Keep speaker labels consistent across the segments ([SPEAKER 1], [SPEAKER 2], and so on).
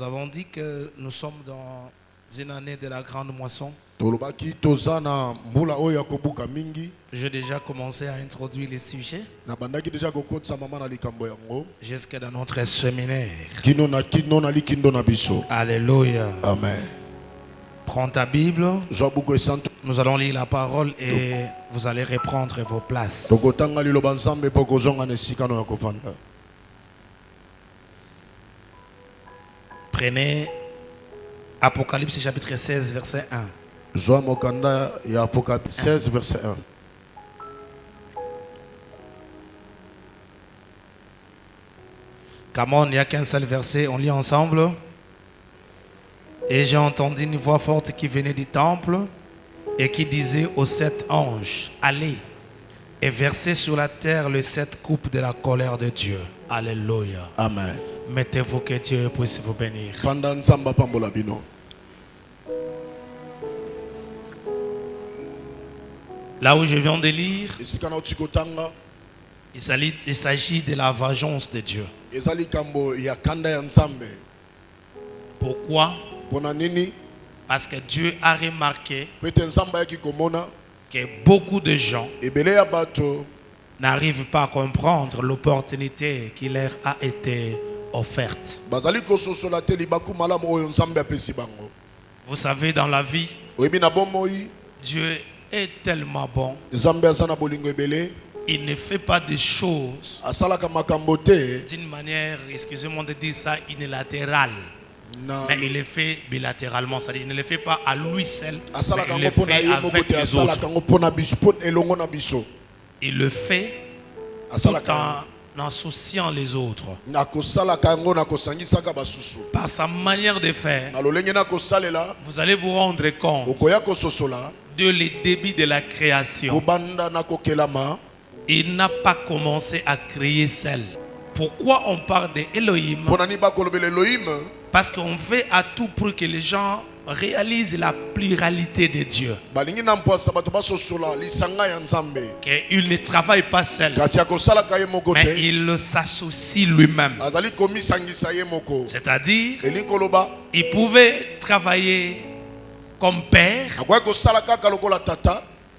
[SPEAKER 1] avons dit que nous sommes dans une année de la grande moisson. J'ai déjà commencé à introduire les sujets jusque dans notre séminaire. Alléluia.
[SPEAKER 2] Amen.
[SPEAKER 1] Prends ta Bible. Nous allons lire la parole et vous allez reprendre vos places. Prenez Apocalypse chapitre 16 verset 1.
[SPEAKER 2] Apocalypse 16 verset 1.
[SPEAKER 1] Come on, il n'y a qu'un seul verset, on lit ensemble. Et j'ai entendu une voix forte qui venait du temple et qui disait aux 7 anges, allez et versez sur la terre les 7 coupes de la colère de Dieu. Alléluia.
[SPEAKER 2] Amen.
[SPEAKER 1] Mettez-vous que Dieu puisse vous bénir. Là où je viens de lire, il s'agit de la vengeance de Dieu. Pourquoi? Parce que Dieu a remarqué que beaucoup de gens n'arrivent pas à comprendre l'opportunité qui leur a été offerte. Vous savez, dans la vie, Dieu est tellement bon. Il ne fait pas des choses d'une manière, excusez-moi de dire ça, unilatérale. Mais il le fait bilatéralement, c'est-à-dire il ne le fait pas à lui seul, mais il le fait avec les autres. Il le fait tout en associant les autres. Par sa manière de faire, vous allez vous rendre compte de le début de la création. Il n'a pas commencé à créer seul. Pourquoi on parle d'Elohim? Parce qu'on fait à tout pour que les gens réalisent la pluralité de Dieu. Qu'il ne travaille pas seul, mais il s'associe lui-même. C'est-à-dire, il pouvait travailler comme père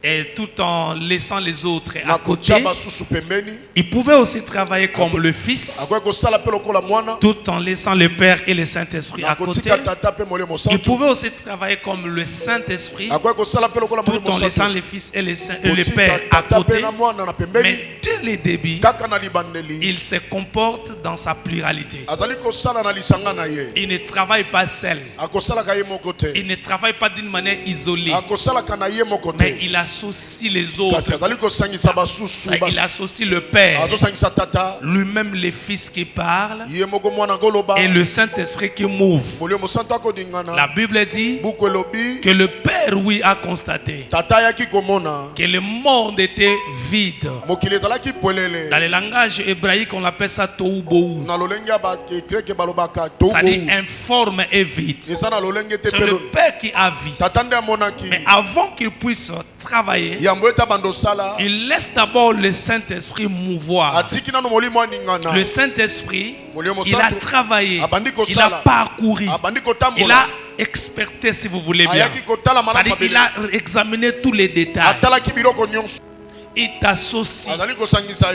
[SPEAKER 1] et tout en laissant les autres à côté. Il pouvait aussi travailler comme le Fils, tout en laissant le Père et le Saint-Esprit à côté. Il pouvait aussi travailler comme le Saint-Esprit, tout en laissant le Fils et le Père à côté. Mais dès le début, il se comporte dans sa pluralité. Il ne travaille pas seul. Il ne travaille pas d'une manière isolée, mais il associe les autres. Il associe le Père, lui-même le Fils qui parle et le Saint-Esprit qui mouve. La Bible dit que le Père, oui, a constaté que le monde était vide. Dans le langage hébraïque, on appelle ça tohu bohu. C'est-à-dire informe et vide. C'est le Père qui a vu. Mais avant qu'il puisse travailler, il laisse d'abord le Saint-Esprit mouvoir. Le Saint-Esprit, il a travaillé, il a parcouru, il a experté, si vous voulez bien. C'est-à-dire il a examiné tous les détails. Il t'associe.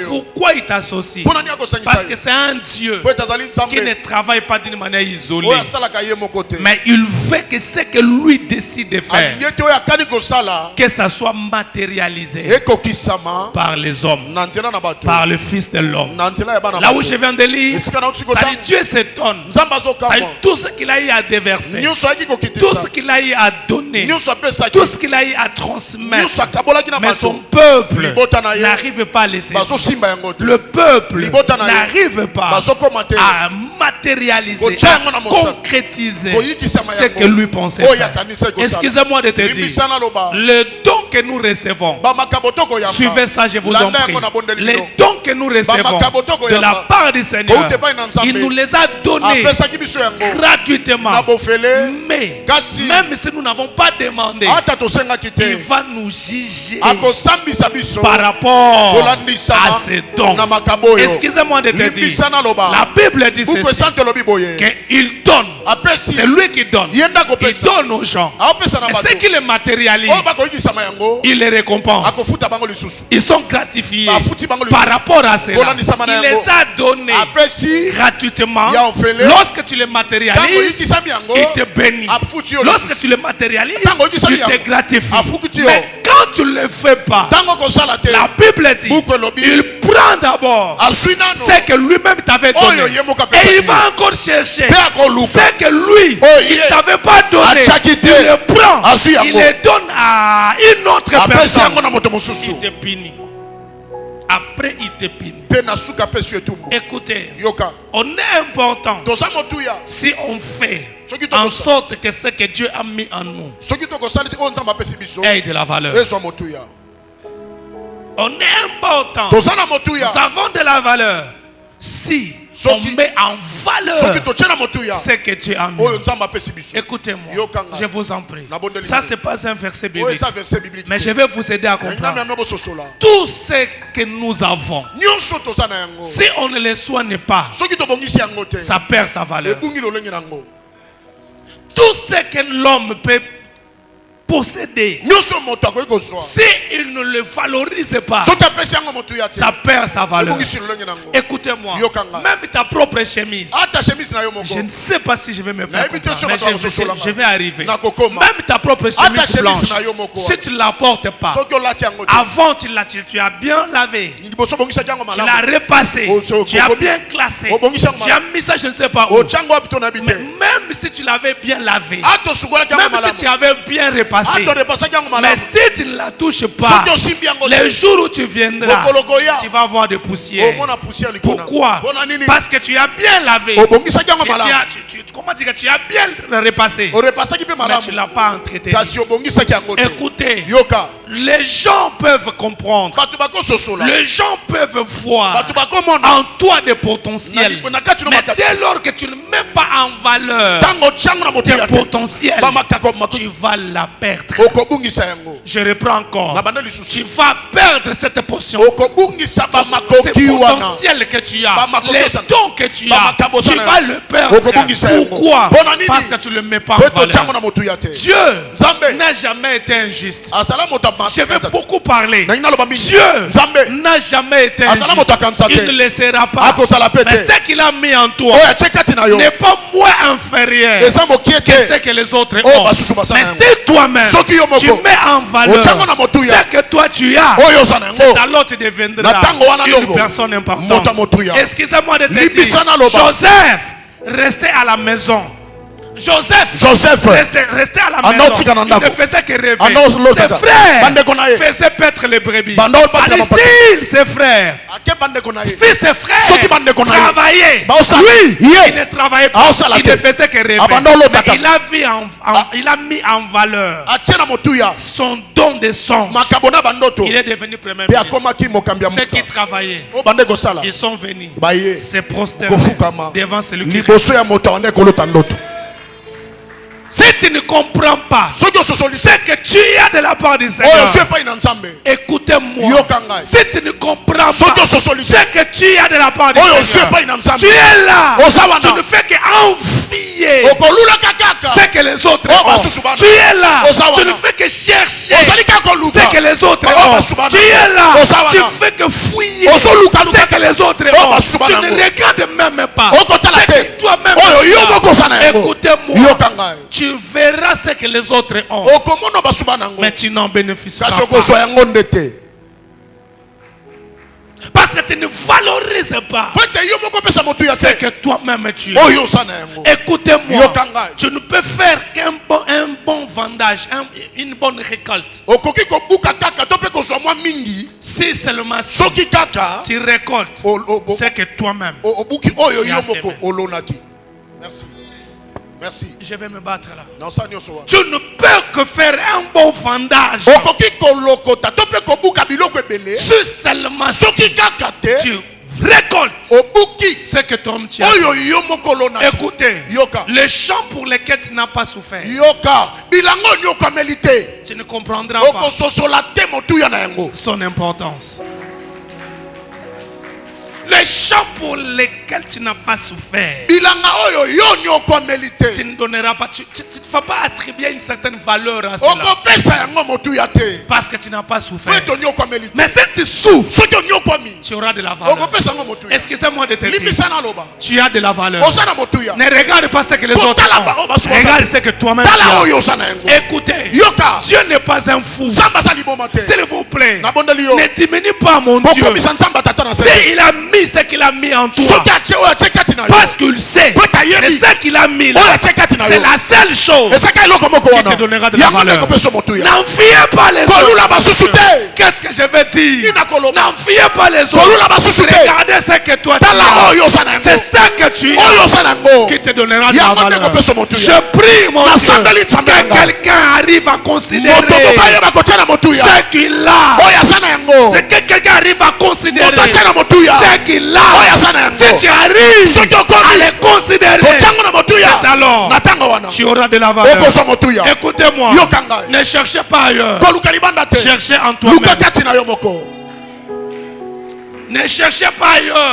[SPEAKER 1] Pourquoi il t'associe? Parce que c'est un Dieu qui ne travaille pas d'une manière isolée, mais il veut que ce que lui décide de faire, que ça soit matérialisé par les hommes, par le Fils de l'homme. Là où je viens de lire, Dieu s'étonne. Tout ce qu'il a eu à déverser, tout ce qu'il a eu à donner, tout ce qu'il a eu à transmettre, mais son peuple n'arrive pas à laisser. Le peuple n'arrive pas à matérialiser, à concrétiser ce que lui pensait faire. Excusez-moi de te dire, le don que nous recevons, suivez ça, je vous en prie, les dons que nous recevons de la part du Seigneur, il nous les a donnés gratuitement. Mais même si nous n'avons pas demandé, il va nous juger par rapport à ces dons. Excusez-moi de te dire, la Bible dit ceci, qu'il donne. C'est lui qui donne. Il donne aux gens. Et ceux qui les matérialisent, il les récompense. Ils sont gratifiés par rapport à cela. Il les a donnés gratuitement. Lorsque tu les matérialises, il te bénit. Lorsque tu les matérialises, il te gratifie. Mais quand tu ne le fais pas, la Bible dit, il prend d'abord ce que lui-même t'avait donné. Et il va encore chercher ce que lui, il ne t'avait pas donné. Il le prend, il le donne à une autre personne. Il te punit. Après, il te punit. Écoutez, on est important si on fait en sorte que ce que Dieu a mis en nous ait de la valeur. On est important. Nous avons de la valeur si on met en valeur ce que Dieu a mis. Écoutez-moi, je vous en prie. Ça, c'est pas un verset biblique. Mais je vais vous aider à comprendre. Tout ce que nous avons, si on ne les soigne pas, ça perd sa valeur. Tout ce que l'homme peut posséder, si il ne le valorise pas, ça perd sa valeur. Écoutez-moi, même ta propre chemise, je ne sais pas si je vais me faire comprendre, mais je vais arriver. Même ta propre chemise blanche, si tu ne la portes pas, avant tu as bien lavé, tu l'as repassé, tu as bien classé, tu as mis ça je ne sais pas où. Mais même si tu l'avais bien lavé, même si tu avais bien repassé, mais si tu ne la touches pas, les jours où tu viendras, tu vas avoir des poussières. Pourquoi? Parce que tu as bien lavé. Comment dire que tu as bien repassé, mais tu ne l'as pas entretenu. Écoutez, les gens peuvent comprendre, les gens peuvent voir en toi des potentiels, mais dès lors que tu ne mets pas en valeur tes potentiels, tu vas la perdre. Je reprends encore. Tu vas perdre cette portion. Ce potentiel que tu as, les dons que tu as, tu vas le perdre. Pourquoi? Parce que tu ne le mets pas en valeur. Dieu n'a jamais été injuste. Je vais beaucoup parler. Dieu n'a jamais été injuste. Il ne le sera pas. Mais ce qu'il a mis en toi n'est pas moins inférieur que ce que les autres ont. Mais si toi-même tu mets en valeur ce que toi tu as, c'est alors tu deviendras une personne importante. Excusez-moi de te dire, Joseph restait à la maison. Joseph restait à la maison. Il ne faisait que rêver. Ses frères faisaient paître les brebis. Si ses frères travaillaient, lui, il ne travaillait pas. Il ne faisait que rêver. Mais il a mis en valeur son don de songe. Il est devenu premier ministre. Ceux qui travaillaient, ils sont venus se prosterner devant celui qui rêvait. Si tu ne comprends pas ce que tu as de la part du Seigneur, écoutez-moi. Si tu ne comprends pas ce que tu as de la part du Seigneur, tu es là. Tu ne fais qu'envier ce que les autres ont. Tu es là. Tu ne fais que chercher ce que les autres ont. Tu es là. Tu ne fais que fouiller ce que les autres ont. Tu ne regardes même pas ce que toi-même as. Écoutez-moi. Tu verras ce que les autres ont, mais tu n'en bénéficieras pas. Parce que tu ne valorises pas ce que toi-même tu as. Écoutez-moi, tu ne peux faire qu'un bon vendage, une bonne récolte. Si seulement tu récoltes ce que toi-même tu as semé.
[SPEAKER 2] Merci. Merci.
[SPEAKER 1] Je vais me battre là. Tu ne peux que faire un bon vendage. Si seulement tu récoltes ce que ton tient. Écoutez, les champs pour lesquels tu n'as pas souffert, tu ne comprendras pas son importance. Les champs pour lesquels tu n'as pas souffert, tu ne donneras pas. Tu ne vas pas attribuer une certaine valeur à cela. Parce que tu n'as pas souffert. Mais si tu souffres, tu auras de la valeur. Excusez-moi de te dire, tu as de la valeur. Ne regarde pas ce que les autres ont. Regarde ce que toi-même tu as. Écoutez, Dieu n'est pas un fou. S'il vous plaît, ne diminue pas mon Dieu. S'il a mis ce qu'il a mis en toi, parce qu'il sait, c'est ce qu'il a mis là, c'est la seule chose qui te donnera de la valeur. N'enfiez pas les autres. Qu'est-ce que je vais dire? N'enfiez pas les autres. Regardez ce que toi tu as. C'est ça que tu as qui te donnera de la valeur. Je prie mon Dieu que quelqu'un arrive à considérer ce qu'il a. C'est que quelqu'un arrive à considérer ce qu'il a. Si tu arrives à les considérer, c'est alors tu auras de la valeur. Écoutez-moi, ne cherchez pas ailleurs. Cherchez en toi-même. Ne cherchez pas ailleurs.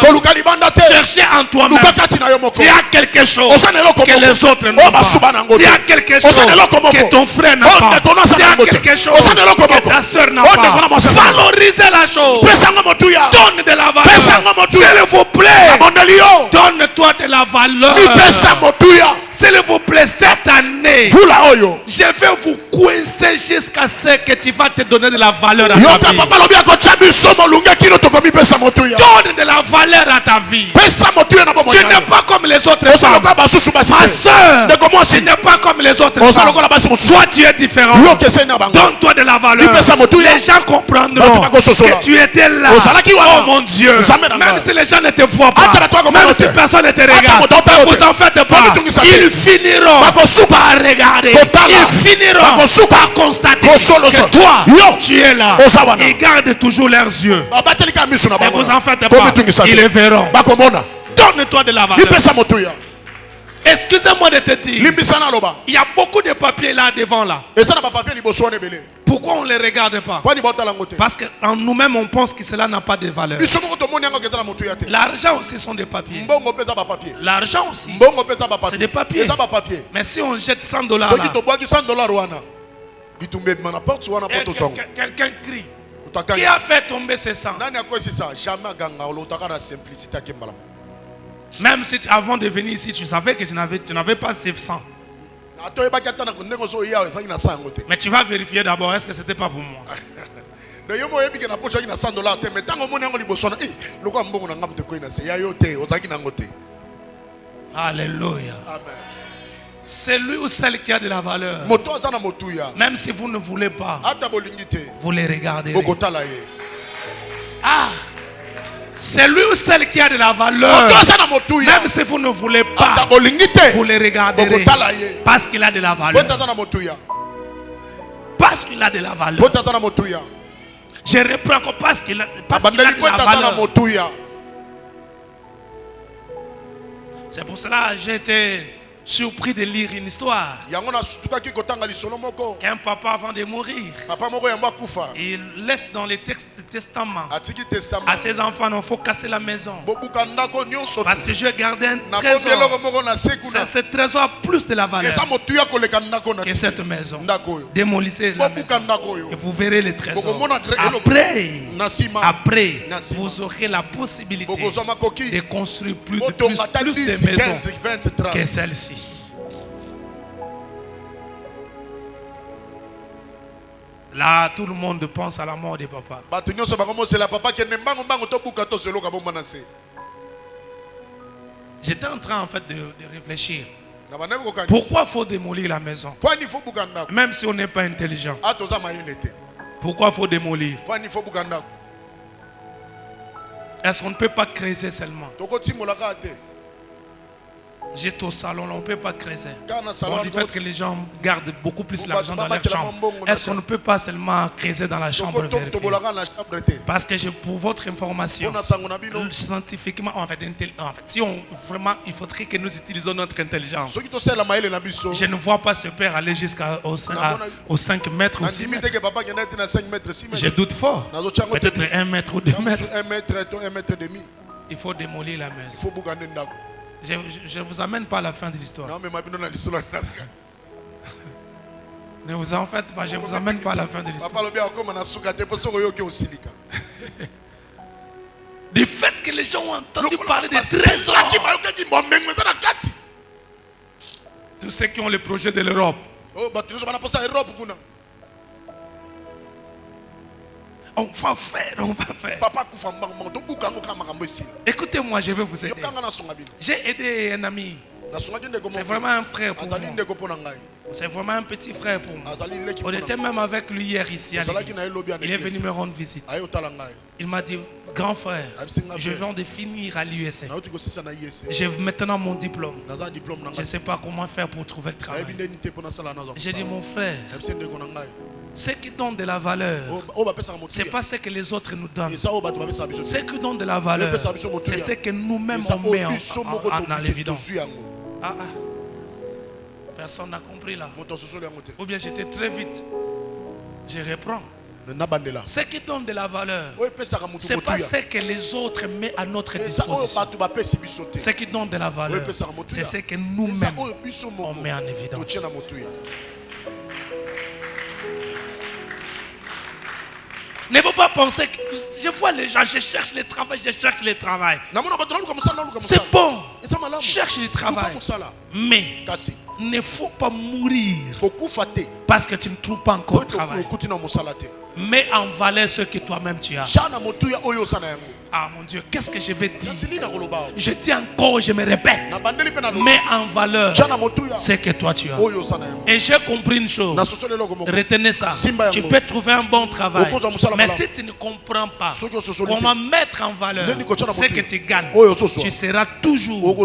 [SPEAKER 1] Cherchez en toi-même. Tu as quelque chose que les autres n'ont pas. Tu as quelque chose que ton frère n'a pas. Tu as quelque chose que ta soeur n'a pas. Valorisez la chose. Donne de la valeur. S'il vous plaît, donne-toi de la valeur. S'il vous plaît, cette année, je vais vous coincer jusqu'à ce que tu vas te donner de la valeur à ta vie. Donne de la valeur à ta vie. Tu n'es pas comme les autres femmes. Ma soeur, tu n'es pas comme les autres femmes. Toi, tu es différent. Donne-toi de la valeur. Les gens comprendront que tu étais là. Oh mon Dieu. Même si les gens ne te voient pas, même si personne ne te regarde, ne vous en faites pas. Ils finiront par regarder. Ils finiront par constater que toi, tu es là. Ils gardent toujours leurs yeux. Ne vous en faites pas. Ils les verront. Donne-toi de la valeur. Excusez-moi de te dire, il y a beaucoup de papiers là devant là. Pourquoi on ne les regarde pas? Parce qu'en nous-mêmes on pense que cela n'a pas de valeur. L'argent aussi sont des papiers. L'argent aussi c'est des papiers. Mais si on jette $100 là, quelqu'un crie. Qui a fait tomber ces 100? Même si avant de venir ici, tu savais que tu n'avais pas ces 100. Mais tu vas vérifier d'abord, est-ce que c'était pas pour moi? Alléluia. C'est lui ou celle qui a de la valeur. Même si vous ne voulez pas, vous les regardez. Ah, c'est lui ou celle qui a de la valeur. Même si vous ne voulez pas, vous les regarderez. Parce qu'il a de la valeur. Parce qu'il a de la valeur. Je reprends encore parce qu'il a de la valeur. C'est pour cela que j'ai été surpris de lire une histoire qu'un papa avant de mourir, il laisse dans les textes du testament à ses enfants: il faut casser la maison parce que je vais garder un trésor. Ce trésor a plus de la valeur que cette maison. Démolissez la maison et vous verrez les trésors. Après, vous aurez la possibilité de construire plus de maisons que celle-ci. Là, tout le monde pense à la mort de papa. J'étais en train en fait de réfléchir. Pourquoi il faut démolir la maison? Même si on n'est pas intelligent. Pourquoi il faut démolir? Est-ce qu'on ne peut pas creuser seulement? Juste au salon, on ne peut pas creuser. On dit que les gens gardent beaucoup plus l'argent dans leur chambre. Est-ce qu'on ne peut pas seulement creuser dans la chambre? Parce que pour votre information, scientifiquement, en fait, si on vraiment, il faudrait que nous utilisions notre intelligence. Je ne vois pas ce père aller jusqu'aux 5 mètres ou 6 mètres. Je doute fort. Peut-être 1 mètre ou 2 mètres. il faut démolir la maison. Je ne vous amène pas à la fin de l'histoire. Ne vous en faites pas, je ne vous amène pas à la fin de l'histoire. Du fait que les gens ont entendu parler des trésors. Tous ceux qui ont le projet de l'Europe. On va faire, on va faire. Écoutez-moi, je vais vous aider. J'ai aidé un ami. C'est vraiment un frère pour moi. C'est vraiment un petit frère pour moi. On était même avec lui hier ici à l'église. Il est venu me rendre visite. Il m'a dit, grand frère, je viens de finir à l'USA. J'ai maintenant mon diplôme. Je ne sais pas comment faire pour trouver le travail. J'ai dit, mon frère, ce qui donne de la valeur, ce n'est pas ce que les autres nous donnent. Ce qui donne de la valeur, c'est ce que nous-mêmes on met en l'évidence. Personne n'a compris là. Ou bien j'étais très vite. Je reprends. Ce qui donne de la valeur, ce n'est pas ce que les autres mettent à notre disposition. Ce qui donne de la valeur, c'est ce que nous-mêmes on met en évidence. Ne faut pas penser que je vois les gens, je cherche le travail, je cherche le travail. C'est bon, cherche le travail. Mais il ne faut pas mourir parce que tu ne trouves pas encore de travail. Mets en valeur ce que toi-même tu as. Ah mon Dieu, qu'est-ce que je vais dire? Je dis encore, je me répète. Mets en valeur ce que toi tu as. Et j'ai compris une chose. Retenez ça. Tu peux trouver un bon travail. Mais si tu ne comprends pas comment mettre en valeur ce que tu gagnes, tu seras toujours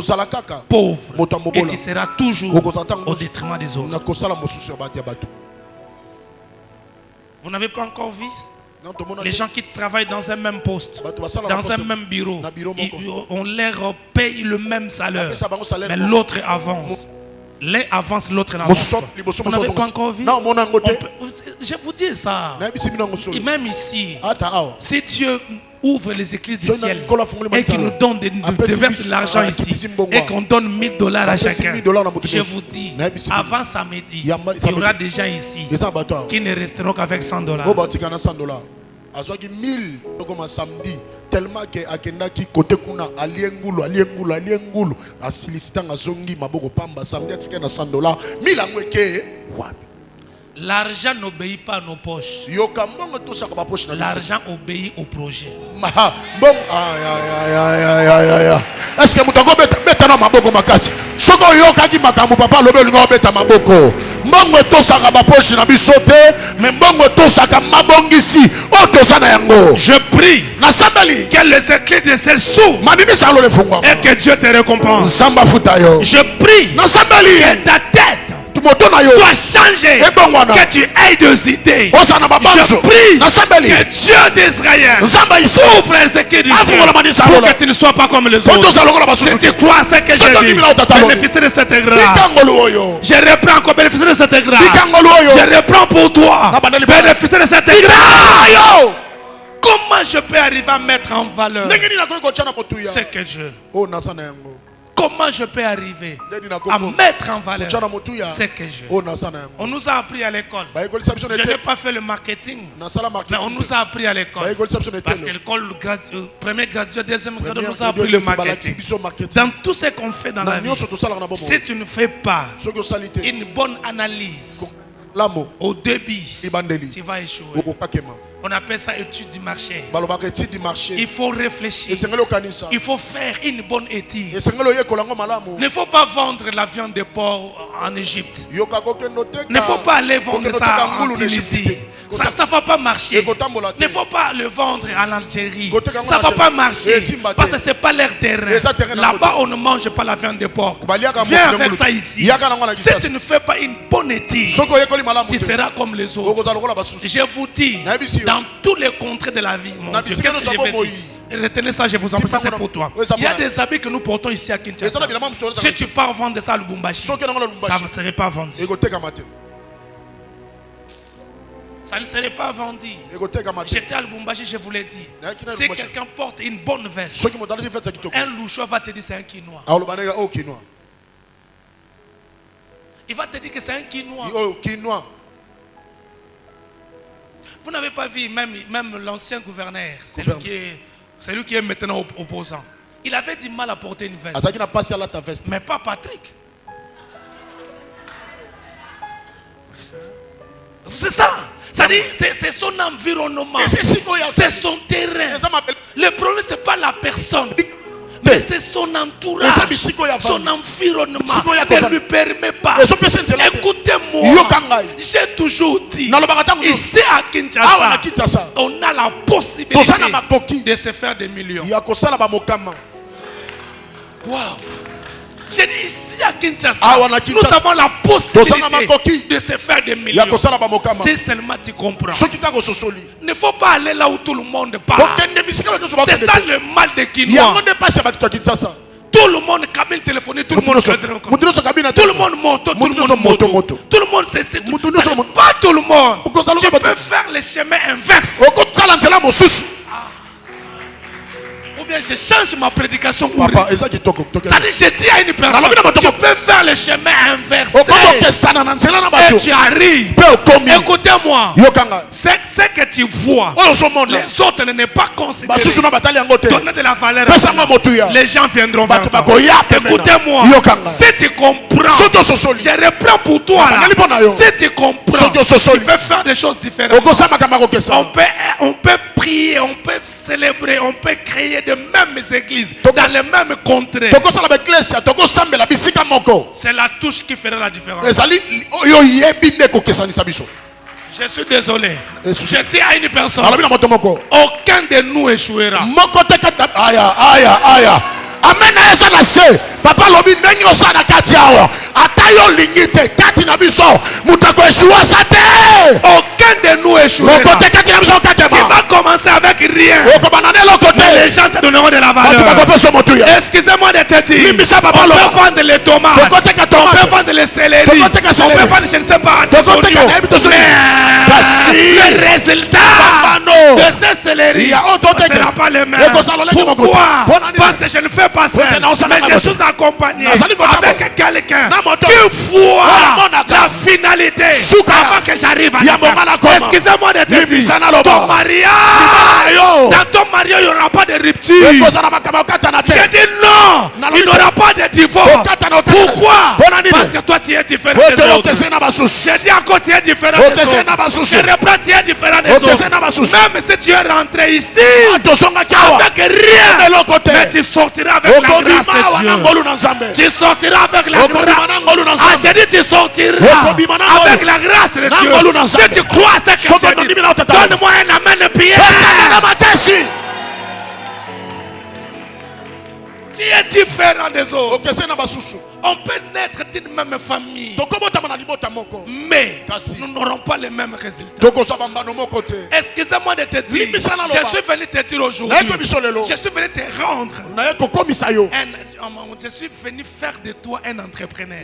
[SPEAKER 1] pauvre. Et tu seras toujours au détriment des autres. Vous n'avez pas encore vu les gens qui travaillent dans un même poste, dans un même bureau, on leur paye le même salaire, mais l'autre avance. L'un avance, l'autre n'avance pas. Vous n'avez pas encore vu? Je vous dis ça. Et même ici, si Dieu ouvre les éclés du ciel et qu'il nous donne déverse l'argent ici et qu'on donne $1000 à chacun, je vous dis, avant samedi, il y aura des gens ici qui ne resteront qu'avec $100.
[SPEAKER 2] Azwaki 1000 comme samedi tellement que akendaki côté kuna aliengulu asilisita ngazongi maboko pamba samedi atika na $100 1000 amweke wapi.
[SPEAKER 1] L'argent n'obéit pas à nos poches. L'argent obéit au projet.
[SPEAKER 2] Est-ce que mutango beta na maboko makasi? Soko yokaki makambo papa lobe lingo beta maboko. Mbongo tosaka ba poche na bisote, mais mbongo tosaka mabongisi o tosana yango.
[SPEAKER 1] Je prie que les éclés de ciel s'ouvrent et que Dieu te récompense. Je prie que ta tête soit changé, que tu aies des idées. Je prie que Dieu d'Israël ouvre les éclés du ciel pour que tu ne sois pas comme les autres. Si tu crois à ce que j'ai dit, bénéficie de cette grâce. Je reprends encore, bénéficie de cette grâce. Je reprends pour toi, bénéficie de cette grâce. Comment je peux arriver à mettre en valeur ce que je... Comment je peux arriver à mettre en valeur ce que j'ai? On nous a appris à l'école. Je n'ai pas fait le marketing, mais on nous a appris à l'école. Parce que l'école, premier gradué, deuxième gradué, on nous a appris le marketing. Dans tout ce qu'on fait dans la vie, si tu ne fais pas une bonne analyse au début, tu vas échouer. On appelle ça étude du marché. Il faut réfléchir. Il faut faire une bonne étude. Il ne faut pas vendre la viande de porc en Égypte. Il ne faut pas aller vendre ça en Tunisie. Ça ne va pas marcher. Il ne faut pas le vendre en Algérie. Ça ne va pas marcher. Parce que ce n'est pas leur terrain. Là-bas, on ne mange pas la viande de porc. Viens avec ça ici. Si tu ne fais pas une bonne étude, tu seras comme les autres. Je vous dis, dans tous les contrées de la vie, mon Dieu, qu'est-ce que je vais dire? Retenez ça, je vous en prie, ça c'est pour toi. Il y a des habits que nous portons ici à Kinshasa. Si tu pars vendre ça à Lubumbashi, ça ne serait pas vendu. Ça ne serait pas vendu. J'étais à Lubumbashi, je vous l'ai dit. Si quelqu'un porte une bonne veste, un loucheur va te dire c'est un Quinois. Il va te dire que c'est un Quinois. Vous n'avez pas vu même l'ancien gouverneur, celui qui est maintenant opposant. Il avait du mal à porter une veste. Mais pas Patrick. C'est ça. C'est son environnement. C'est son terrain. Le problème, ce n'est pas la personne. Mais c'est son entourage. Son environnement ne lui permet pas. Écoutez-moi. J'ai toujours dit. Ici à Kinshasa, on a la possibilité de se faire des millions. Wow. J'ai dit ici à Kinshasa, nous avons la possibilité de se faire des millions. Si seulement tu comprends. Il ne faut pas aller là où tout le monde parle. C'est ça le mal de Quinois. Tout le monde cabine téléphonique, tout le monde fait tout le monde moto, tout le monde moto. Tout le monde sait pas tout le monde. Tu peux faire le chemin inverse. Ou bien je change ma prédication pour lui. Je dis à une personne, tu peux faire le chemin inversé et tu arrives. Écoutez-moi, ce que tu vois, les autres ne pas considérés, donner de la valeur, les gens viendront vers toi. Écoutez-moi, si tu comprends, je reprends pour toi là. Si tu comprends, tu peux faire des choses différentes. On peut prier, on peut célébrer, on peut créer de mêmes églises dans les mêmes contrées. C'est la touche qui fera la différence. Je suis désolé. Je dis à une personne, aucun de nous échouera.
[SPEAKER 2] Amen. Papa lobi ndenge osana kati awa atayo lingite kati na biso mutako eshua sate.
[SPEAKER 1] Aucun de nous échouera. Tu vas commencer avec rien. Mais les gens te donneront de la valeur. Excusez-moi de te dire, on peut vendre les tomates, on peut vendre les céleri, on peut vendre je ne sais pas des oignons. Mais le résultat de ces céleri ne sera pas le même. Pourquoi? Parce que je ne fais pas ça. Mais je suis accompagné avec quelqu'un qui voit la finalité avant que j'arrive à la fin. Excusez-moi de te dire, ton mariage, dans ton mariage il n'y aura pas de rupture. J'ai dit non, il n'y aura pas de divorce. Pourquoi? Parce que toi tu es différent des autres. J'ai dit encore tu es différent des autres. Je reprends, tu es différent des autres. Même si tu es rentré ici avec rien, mais tu sortiras avec la grâce de Dieu. Tu sortiras avec la grâce. Ah, j'ai dit tu sortiras avec la grâce de Dieu. Si tu crois à ce que je dis, donne-moi un amen Pierre. Tu es différent des autres. On peut naître d'une même famille, mais nous n'aurons pas les mêmes résultats. Excusez-moi de te dire, je suis venu te dire aujourd'hui, je suis venu te rendre, je suis venu faire de toi un entrepreneur.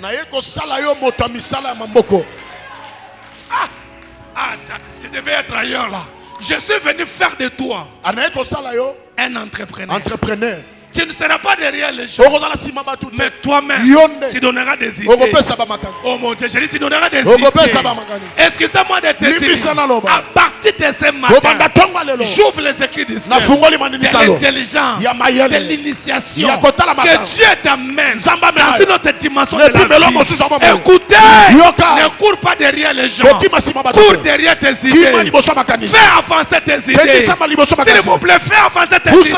[SPEAKER 1] Je devais être ailleurs là. Je suis venu faire de toi un entrepreneur. Tu ne seras pas derrière les gens, mais toi-même, tu donneras des idées. Oh mon Dieu, j'ai dit tu donneras des idées. Excusez-moi de te dire, à partir de ce matin, j'ouvre les écrits du ciel, de l'intelligence, de l'initiation, que Dieu t'amène dans une autre dimension de la vie. Écoutez, ne cours pas derrière les gens, cours derrière tes idées. Fais avancer tes idées. S'il vous plaît, fais avancer tes idées.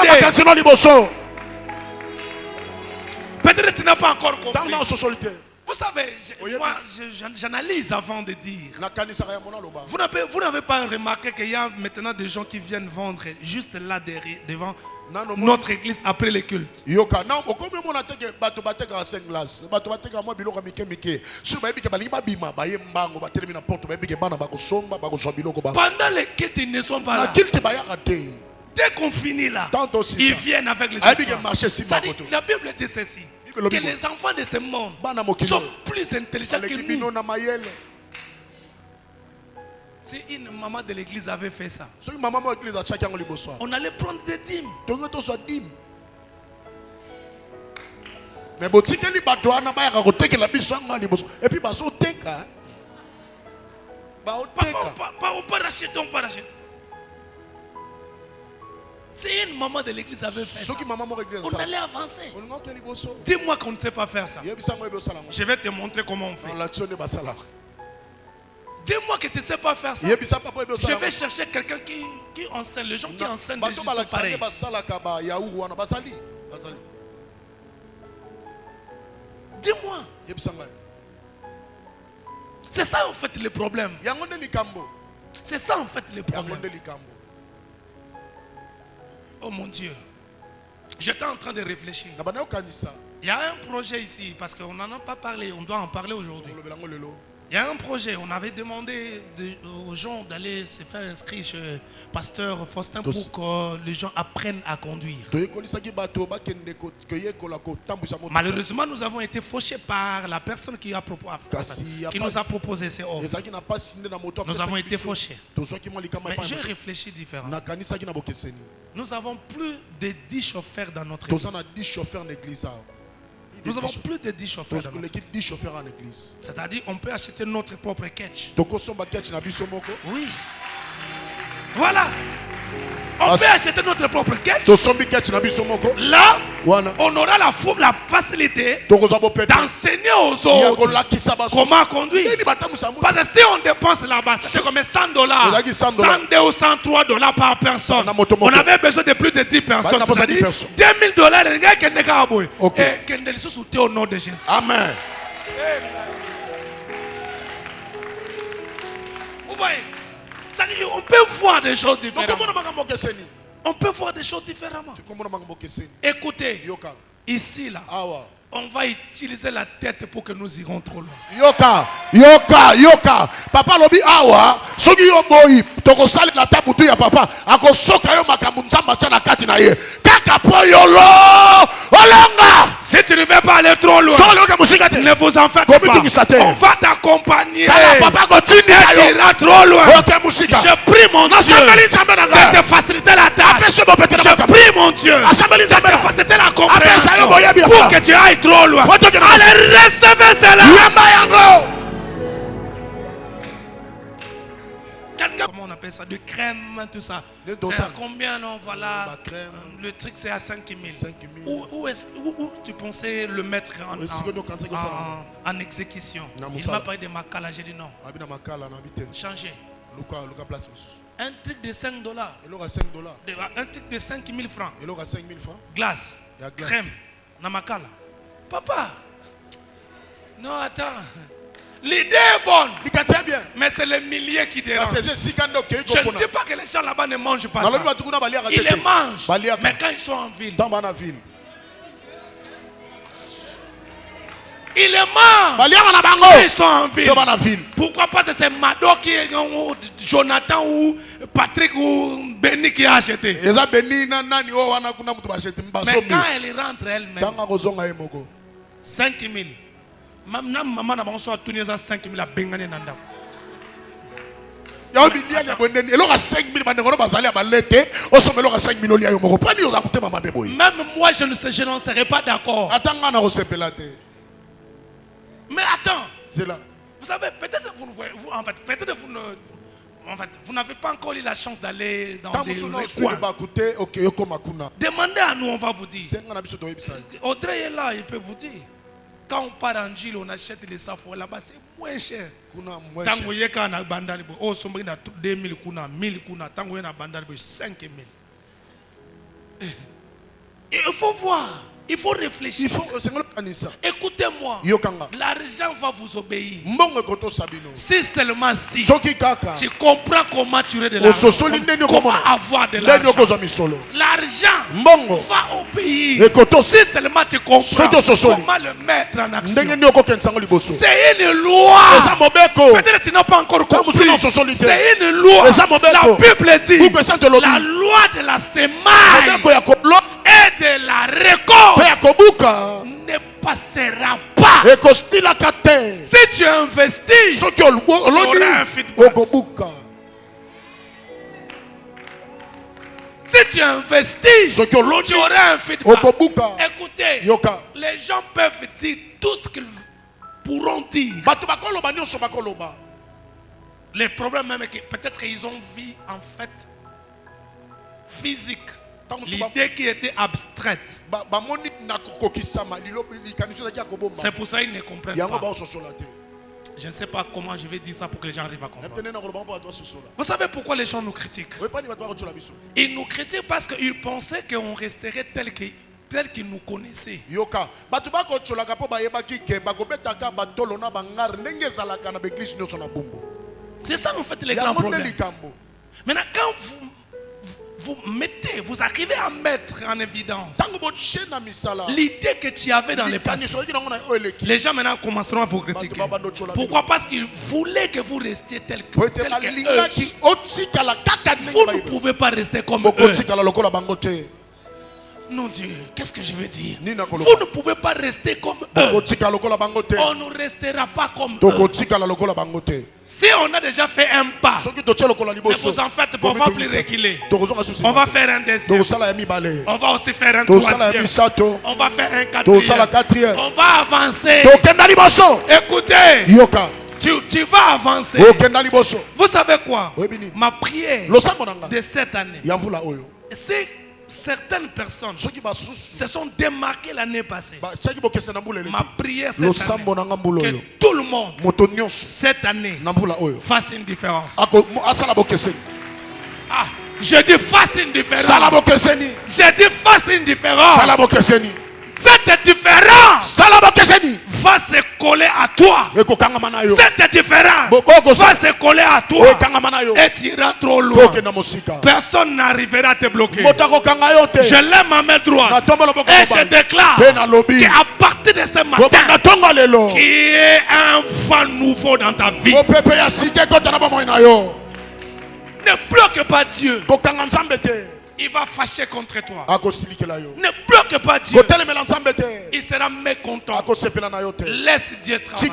[SPEAKER 1] Peut-être que tu n'as pas encore compris. Vous savez, moi j'analyse avant de dire. Vous n'avez pas remarqué qu'il y a maintenant des gens qui viennent vendre juste là derrière, devant notre église après les cultes. Pendant les cultes, ils ne sont pas là. Dès qu'on finit là, ils viennent avec les histoires. La Bible dit ceci, que les enfants de ce monde sont plus intelligents que nous. Si une maman de l'église avait fait ça, on allait prendre des dîmes.
[SPEAKER 2] Mais botikeli bato ana ba ya kotekela biso anga liboso et puis bazo teka ba oteka
[SPEAKER 1] on peut racheter, on peut racheter. Si une maman de l'église avait fait ça, on allait avancer. Dis-moi qu'on ne sait pas faire ça. Je vais te montrer comment on fait. Dis-moi que tu ne sais pas faire ça. Je vais chercher quelqu'un qui enseigne. Les gens qui enseignent des choses pareils. Dis-moi. C'est ça en fait le problème. C'est ça en fait le problème. Oh mon Dieu. J'étais en train de réfléchir. Il y a un projet ici, parce qu'on n'en a pas parlé, on doit en parler aujourd'hui. Il y a un projet, on avait demandé aux gens d'aller se faire inscrire chez Pasteur Faustin pour que les gens apprennent à conduire. Malheureusement, nous avons été fauchés par la personne qui nous a proposé ces offres. Nous avons été fauchés. Mais j'ai réfléchi différemment. Nous avons plus de 10 chauffeurs dans notre église. Nous avons plus de 10 chauffeurs dans l'église. C'est-à-dire on peut acheter notre propre catch. Oui. Voilà. On peut acheter notre propre catch. Là, on aura la facilité d'enseigner aux autres comment conduire. Parce que si on dépense là-bas, c'est comme $100, 102 ou $103 par personne. On avait besoin de plus de 10 personnes. C'est-à-dire $2000, les gars qui sont au nom de Jésus.
[SPEAKER 2] Amen.
[SPEAKER 1] Vous voyez? On peut voir des choses différemment. On peut voir des choses différemment. Écoutez, ici là, on va utiliser la tête pour que nous irons trop loin. Yoka. Papa lobi awa, soki yo boyi, toko sali la tabutu ya papa, ako soka yo makamu nzamba chana kati na ye. Kaka po yolo, olonga. Si tu ne veux pas aller trop loin, ne vous en faites pas. On va t'accompagner. Tu iras trop loin. Je prie mon Dieu de te faciliter la tâche. Je prie mon Dieu de te faciliter la compréhension pour que tu ailles trop loin. Allez, recevez cela. Comment on appelle ça? De crème, tout ça. C'est à combien? Non, voilà. Le truc, c'est à 5 000. Où tu pensais le mettre en exécution? Il m'a parlé de Makala. J'ai dit non. Changer. Un truc de $5. Un truc de 5 000 francs. Glace. Crème. Namakala. Papa. Non, attends. L'idée est bonne, mais c'est les milliers qui dérangent. Je ne dis pas que les gens là-bas ne mangent pas ça. Ils les mangent, mais quand ils sont en ville, ils les mangent quand ils sont en ville. Pourquoi pas c'est Mado qui est Jonathan ou Patrick ou Benny qui a acheté. Mais quand elle rentre elle-même, 5 000. Maman n'a pas reçu tout les 5 000 à Bengane Nanda. Même moi je n'en serais pas d'accord. Mais attends. Vous savez, peut-être vous n'avez pas encore eu la chance d'aller dans des coins. Demandez à nous, on va vous dire. Audrey est là, il peut vous dire. Quand on part en Gilles, on achète les safos là-bas, c'est moins cher. Tant que y a un bandali, oh, sombre na 2000 kuna, 1000 kuna, tant que y a un bandali, 5000. Il faut voir. Il faut réfléchir. Écoutez-moi. L'argent va vous obéir. Si seulement si tu comprends comment tirer de l'argent, comment avoir de l'argent. L'argent va obéir. Si seulement tu comprends comment le mettre en action. C'est une loi. Peut-être que tu n'as pas encore compris. C'est une loi. La Bible dit la loi de la semaille et de la récolte ne passera pas. Si tu investis, tu auras un feedback. tu investis, tu auras un feedback. Écoutez, les gens peuvent dire tout ce qu'ils pourront dire. Les problèmes même que peut-être qu'ils ont vu en fait physique. L'idée qui était abstraite. C'est pour ça qu'ils ne comprennent pas. Je ne sais pas comment je vais dire ça pour que les gens arrivent à comprendre. Vous savez pourquoi les gens nous critiquent? Ils nous critiquent parce qu'ils pensaient qu'on resterait tel qu'ils nous connaissaient. C'est ça en fait les grands problèmes. Maintenant quand vous arrivez à mettre en évidence l'idée que tu avais dans le passé, les gens maintenant commenceront à vous critiquer. Pourquoi? Parce qu'ils voulaient que vous restiez tel que eux. Vous ne pouvez pas rester comme eux. Non Dieu, qu'est-ce que je veux dire? Vous ne pouvez pas rester comme eux. On ne restera pas comme eux. Si on a déjà fait un pas, ne vous en faites pas, on va plus reculer. On va faire un deuxième. On va aussi faire un troisième. On va faire un quatrième. On va avancer. Écoutez, tu vas avancer. Vous savez quoi? Ma prière de cette année, c'est certaines personnes se sont démarquées l'année passée. Ma prière cette année, que tout le monde cette année fasse une différence. Je dis fasse une différence. Je dis fasse une différence. Cette différence va se coller à toi. Cette différence va se coller à toi. Et tu iras trop loin. Personne n'arrivera à te bloquer. Je lève ma main droite et je déclare qu'à partir de ce matin, qu'il y ait un vent nouveau dans ta vie. Ne bloque pas Dieu. Il va fâcher contre toi. Ne bloque pas Dieu. Il sera mécontent. Laisse Dieu travailler.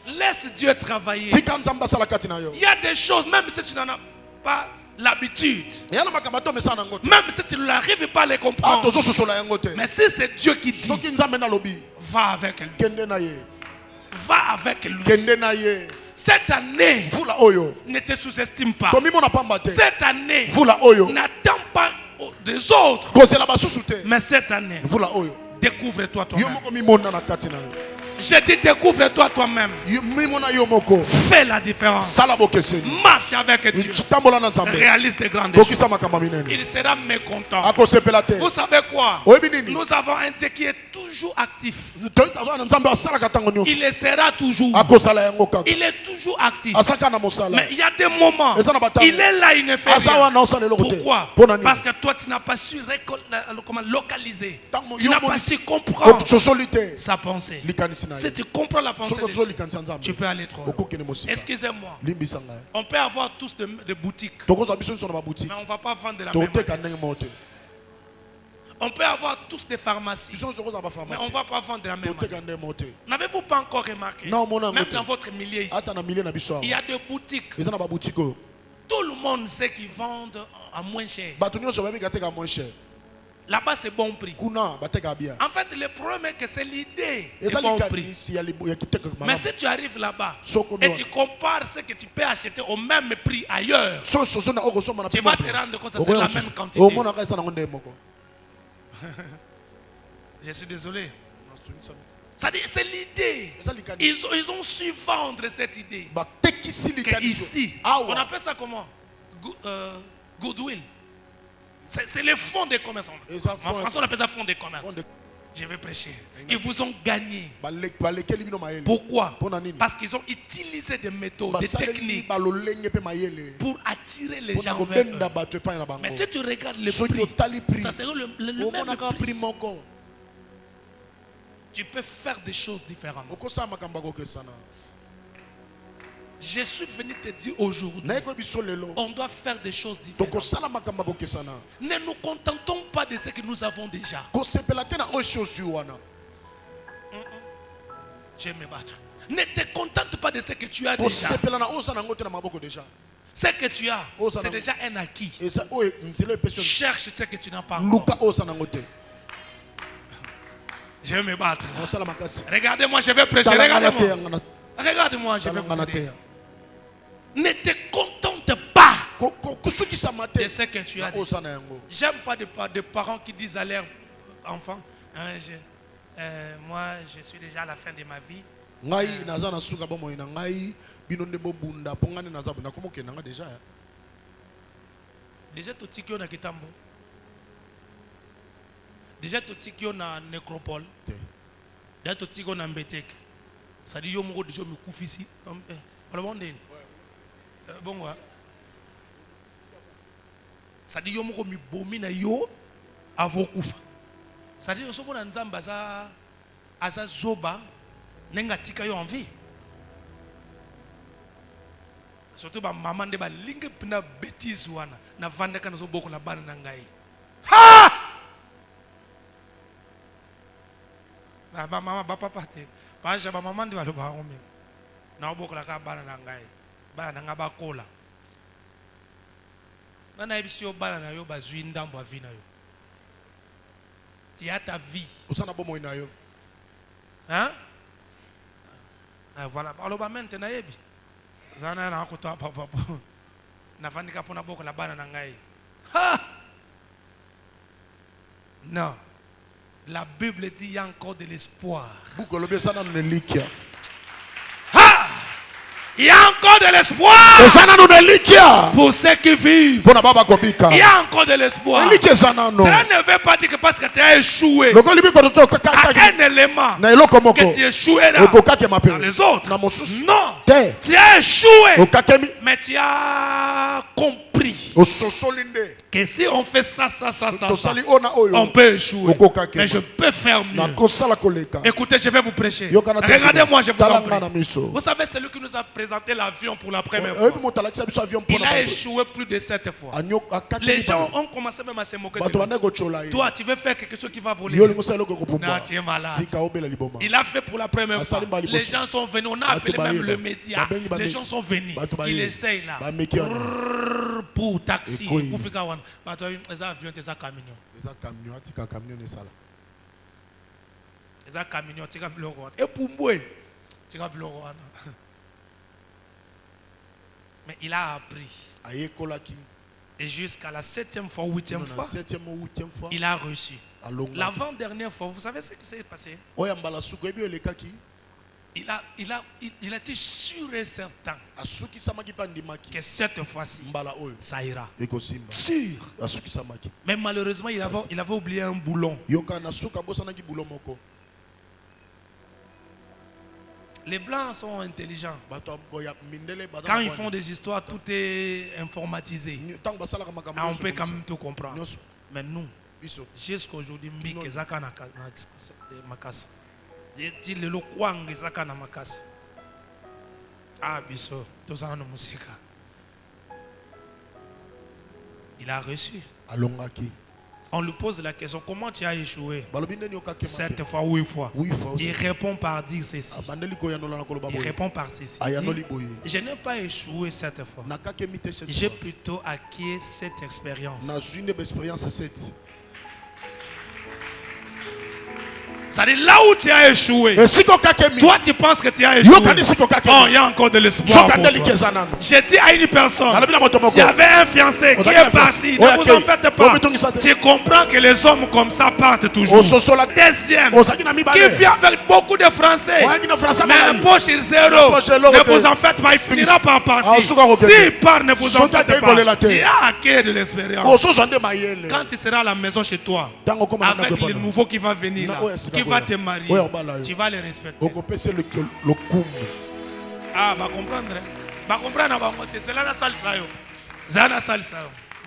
[SPEAKER 1] Laisse Dieu travailler. Il y a des choses, même si tu n'en as pas l'habitude, même si tu n'arrives pas à les comprendre, mais si c'est Dieu qui dit, va avec lui. Va avec lui. Cette année, ne te sous-estime pas. Cette année, n'attends pas des autres. Mais cette année, découvre-toi toi-même. Je dis découvre-toi toi-même. Fais la différence. Marche avec Dieu. Réalise des grandes choses. Il sera mécontent. Vous savez quoi? Nous avons un Dieu qui est toujours actif. Il le sera toujours. Il est toujours actif. Mais il y a des moments, il est là, il ne fait rien. Pourquoi? Parce que toi, tu n'as pas su localiser. Tu n'as pas su comprendre sa pensée. Si tu comprends la pensée de Dieu, tu peux aller trop loin. Excusez-moi. On peut avoir tous des boutiques, mais on ne va pas vendre de la même manière. On peut avoir tous des pharmacies, mais on ne va pas vendre de la même manière. N'avez-vous pas encore remarqué? Même dans votre milieu ici, il y a des boutiques. Tout le monde sait qu'ils vendent à moins cher. Là-bas, c'est bon prix. En fait, le problème est que c'est l'idée de bon prix. Mais si tu arrives là-bas et tu compares ce que tu peux acheter au même prix ailleurs, tu vas te rendre compte que c'est la même quantité. Je suis désolé. C'est l'idée. Ils ont su vendre cette idée. Que ici, on appelle ça comment? Goodwill. C'est le fonds de commerce. En français, on appelle ça fonds de commerce. Je vais prêcher. Ils vous ont gagné. Pourquoi? Parce qu'ils ont utilisé des méthodes, des techniques pour attirer les gens vers eux. Mais si tu regardes le prix, ça serait le même prix. Tu peux faire des choses différemment. Je suis venu te dire aujourd'hui, on doit faire des choses différentes. Ne nous contentons pas de ce que nous avons déjà. Je vais me battre. Ne te contente pas de ce que tu as déjà. Ce que tu as, c'est déjà un acquis. Cherche ce que tu n'as pas. Je vais me battre. Regardez-moi, je vais prêcher. Regardez-moi. Regarde-moi, je vais vous aider. Ne te contente pas de ce que tu as. J'aime pas de parents qui disent à leurs enfants, moi je suis déjà à la fin de ma vie. Déjà totiki na kitambo. Déjà totiki na nécropole. Déjà totiki na mbetek. Ça dit yo moko déjà me couffe ici. Bon ouais. Ça dit yo moko mi bomi na yo avant kufa. Ça dit yo so mona nzamba za zoba nenga tika yo en vie. Surtout ba maman de ba linge pina bêtise wana na vanda kana zo boko la bana na ngai. Ha! Ba mama ba papa te. Ba ja ba maman de ba lo ba ngome. Na boko la ka bana na ngai. Bana nga ba kola. Nana ebisi yo bana na yo ba zwi ndambo a vie na yo. Tu as ta vie.
[SPEAKER 2] Osana bomo ina yo.
[SPEAKER 1] Hein? Voilà, alors maintenant yebi. Zana na koto papa. Na fandika pona boko la bana na ngai. Ha! Non. La Bible dit il y a encore de l'espoir. Il y a encore de l'espoir pour ceux qui vivent. Il y a encore de l'espoir. Cela ne veut pas dire que parce que tu as échoué à un élément que tu as échoué dans les autres. Non, tu as échoué, mais tu as compris que si on fait ça, on peut échouer. Mais je peux faire mieux. Écoutez, je vais vous prêcher. Regardez-moi, je vous en prie. Vous savez, c'est lui qui nous a présenté l'avion pour la première fois. Il a échoué plus de 7 fois. Les gens ont commencé même à se moquer de lui. Toi, tu veux faire quelque chose qui va voler. Non, tu es malade. Il a fait pour la première fois. Les gens sont venus. On a appelé même le média. Les gens sont venus. Il essaye là. Pour taxi. Pour faire quoi? Les avions, les camions. Les camions, tu as bloqué. Et pour moi, tu as bloqué. Mais il a appris. Et jusqu'à la 7e fois, 8e fois, il a reçu. L'avant-dernière fois, vous savez ce qui s'est passé? Il a été sûr et certain que cette fois-ci, ça ira. Sûr. Mais malheureusement, il avait oublié un boulon. Les Blancs sont intelligents. Quand ils font des histoires, tout est informatisé. On peut quand même tout comprendre. Mais nous, jusqu'à aujourd'hui, il a reçu. On lui pose la question, comment tu as échoué 7 fois ou 8 fois? Il répond par dire ceci. Il répond par ceci. Je n'ai pas échoué 7 fois. J'ai plutôt acquis cette expérience. C'est-à-dire là où tu as échoué. Toi tu penses que tu as échoué. Oh, il y a encore de l'espoir. J'ai dit à une personne, s'il y avait un fiancé qui est parti, ne vous en faites pas. Tu comprends que les hommes comme ça partent toujours. Deuxième, qui vit avec beaucoup de Français, mais un poche zéro. Ne vous en faites pas, il finira par partir. S'il part, ne vous en faites pas. Tu as acquis de l'expérience. Quand tu seras à la maison chez toi, avec le nouveau qui va venir là, qui va te marier, tu vas les respecter. Ah, va comprendre. Va comprendre. C'est là la salle. Zana salle.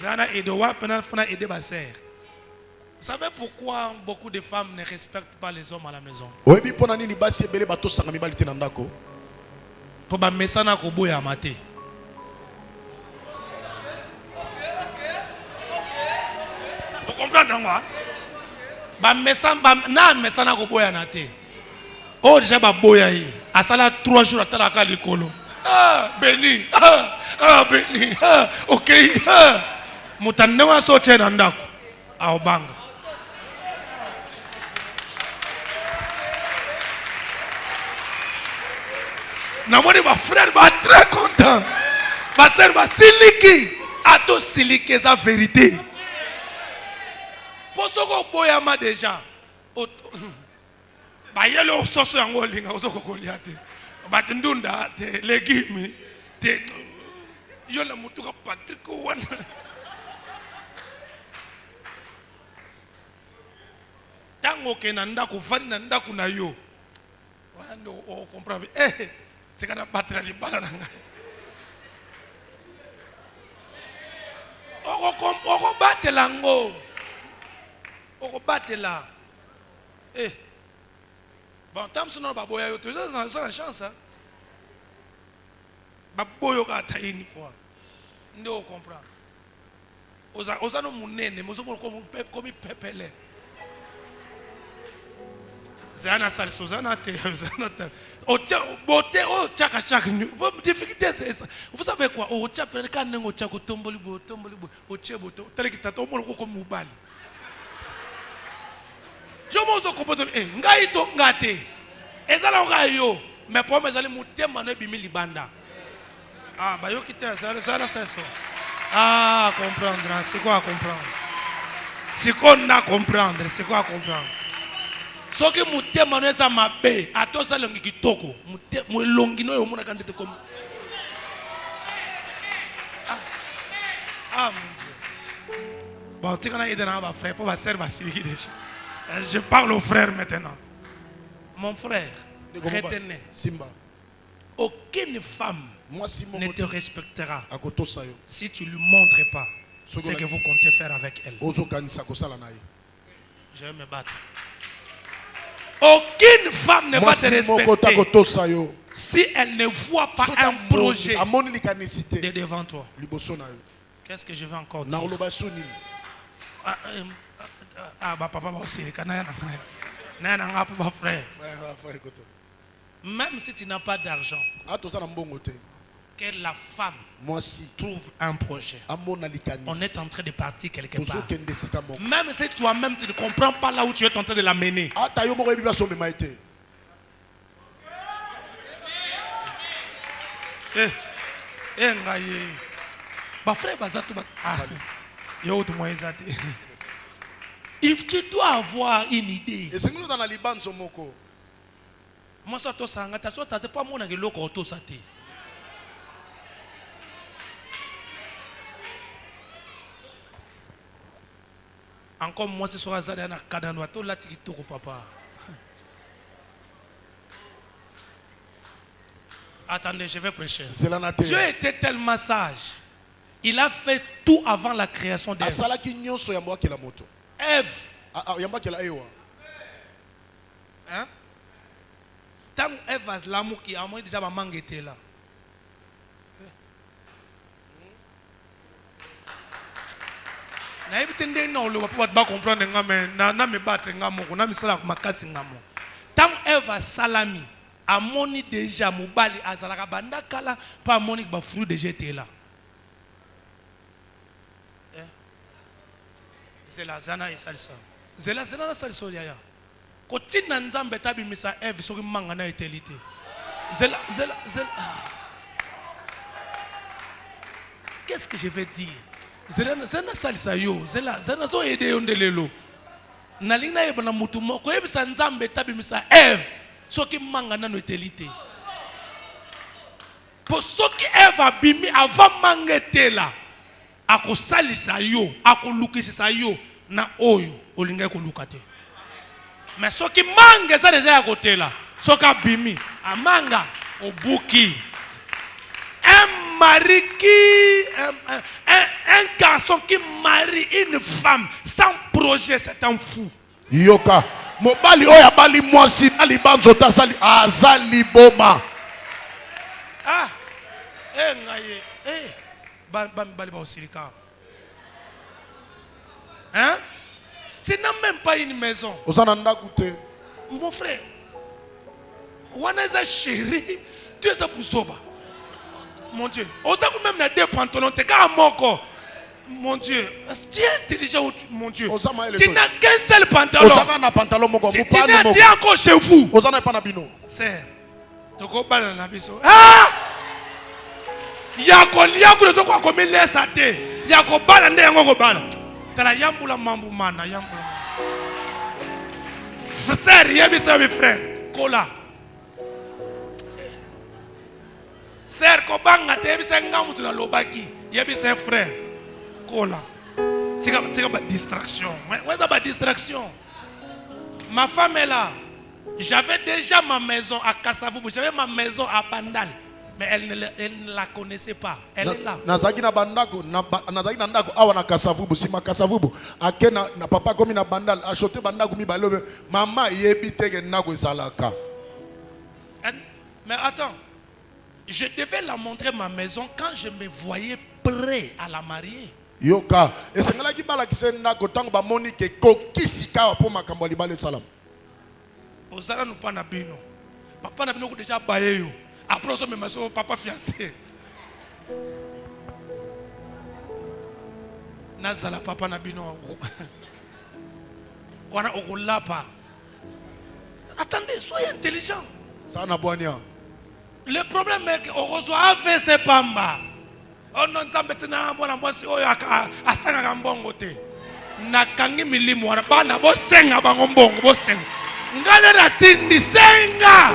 [SPEAKER 1] Zana et de wapena fana et de basser. Vous savez pourquoi beaucoup de femmes ne respectent pas les hommes à la maison? Pour ba mesana ko boya maté. Vous comprenez moi? Ba mesana ko boya na te. Oh déjà ba boya yi. Asala 3 jours atala ka likolo. béni. Béni. Ok. Moutannewa soche nandaku. Aobanga. Namoni ma frère va très content. Ma sœur va siliki. Ato siliki sa vérité. Posoko boyama déjà. Ba yelo soso yango linga osoko koliate. Ba ndunda te legimi te yola mutuka Patrick wana. Tango kena ndaku fani na ndaku na yo. Wana o comprendre. Tikana battre libala nanga. Oko batela ngo. Oko batela. Bon, tant que nous baboya yo, tu as la chance hein. Baboyo ka ta une fois. Ndo comprendre. Oza no munene, mozo mo comme pepele. Zana sal sozana te, zana te. O tia bote o chaka chaka. Difficulté c'est ça. Vous savez quoi? O tia pele kan ngo chako tomboli bo, o tia boto. Tele ki tato mo ko comme mubali. Je m'ose comprendre. Ngai to ngate. Ezala ngai yo. Mais pour mes amis mutema no bimi libanda. Ah ba yo kite ça c'est ça. Ah comprendre, c'est quoi comprendre? C'est qu'on a comprendre, c'est quoi comprendre? Ce que mutema no eza mabe, atosa longi kitoko. Mutema longi no yo mona kandete comme. Ah mon Dieu. Bon, tu connais aider na ba frère pour ba sœur ba siliki déjà. Je parle aux frères maintenant. Mon frère, retenez. Aucune femme ne te respectera si tu ne lui montres pas ce que vous comptez faire avec elle. Je vais me battre. Aucune femme ne va te respecter si elle ne voit pas un projet de devant toi. Qu'est-ce que je vais encore dire? Papa aussi, frère. Même si tu n'as pas d'argent, que la femme trouve un projet. On est en train de partir quelque part. Même si toi-même tu ne comprends pas là où tu es en train de la mener. If tu dois avoir une idée. Moi ça to sanga ta so ta te pas mona ke loko to sate. Encore moi ce soir ça na kadano to la tikitoko papa. Attendez, je vais prêcher. Dieu était tellement sage. Il a fait tout avant la création d'Ève. Ève. Hein? Tant Ève a l'amour qui a moins déjà ma mangue était là. Na ebitende na olo pa ba comprendre nga mais na me battre nga moko na misala ko makasi nga mo. Tant Ève a salami amoni déjà mobali azalaka banda kala pa amoni ba fruit déjà était là. C'est la zana et salsa. C'est la zana salsa yaya. Kotina nzambe tabi misa Ève soki manga na eternité. Zela. Qu'est-ce que je vais dire? Zela salsa yo. Zela zo ede yondelelo. Nalinga yeba na mutu moko yebisa nzambe tabi misa Ève soki manga na eternité. Pour soki Ève abimi avant manga etela. Ako salisa yo, ako lukisa yo na oyo olinga ko lukate. Mais soki manga ça déjà à côté là. Soka bimi, amanga obuki. Un mari qui un garçon qui marie une femme sans projet, c'est un fou.
[SPEAKER 2] Yoka, mobali oya bali mwasi ali banzo tasali azali boma.
[SPEAKER 1] Ah, ngaye, bali ba osirika. Hein? Tu n'as même pas une maison. Mon frère, Wanaza chéri, tu es à Bouzoba. Mon Dieu. On t'a même deux pantalons, t'es qu'à moko. Mon Dieu. Tu es intelligent, mon Dieu. Tu n'as qu'un seul pantalon. Tu n'es encore chez vous. C'est. Tu comprends la biso. Ah! Yako leso kwa komi lesa te. Yako bala nde yango bala. Tala yambula mambu mana yambula. Frère, yebisa mes frères. Kola. Sœur kobanga te yebisa ngamu tu na lobaki. Yebisa frère. Kola. Tika ba distraction. Ouais, ça ba distraction. Ma femme est là. J'avais déjà ma maison à Kasavubu, j'avais ma maison à Bandal. Mais elle ne la connaissait pas. Elle est là.
[SPEAKER 2] Nazaki na bandako, nazaki na ndako awa na Kasavubu, si ma Kasavubu, akena na papa komi na Bandal, achoté bandako mi balobe, maman yebite ke ndako ezalaka.
[SPEAKER 1] Mais attends, je devais la montrer ma maison quand je me voyais prêt à la marier.
[SPEAKER 2] Yoka, esengala ki bala kise ndako tango ba moni ke kokisika po makambo libale salam.
[SPEAKER 1] Ozala nous pas na bino. Papa na bino ko déjà baye yo. Après ça même so papa fiancé. Nazala papa na bino. Wana okolapa. Attendez, soyez intelligent.
[SPEAKER 2] Ça na boania.
[SPEAKER 1] Le problème est que okozwa fait ses pamba. On non nzambe tena mwana mwasi oyo asanga mbongo te. Na kangi milimu wana bana bo senga bango mbongo bo senga. Ngale ratindi senga.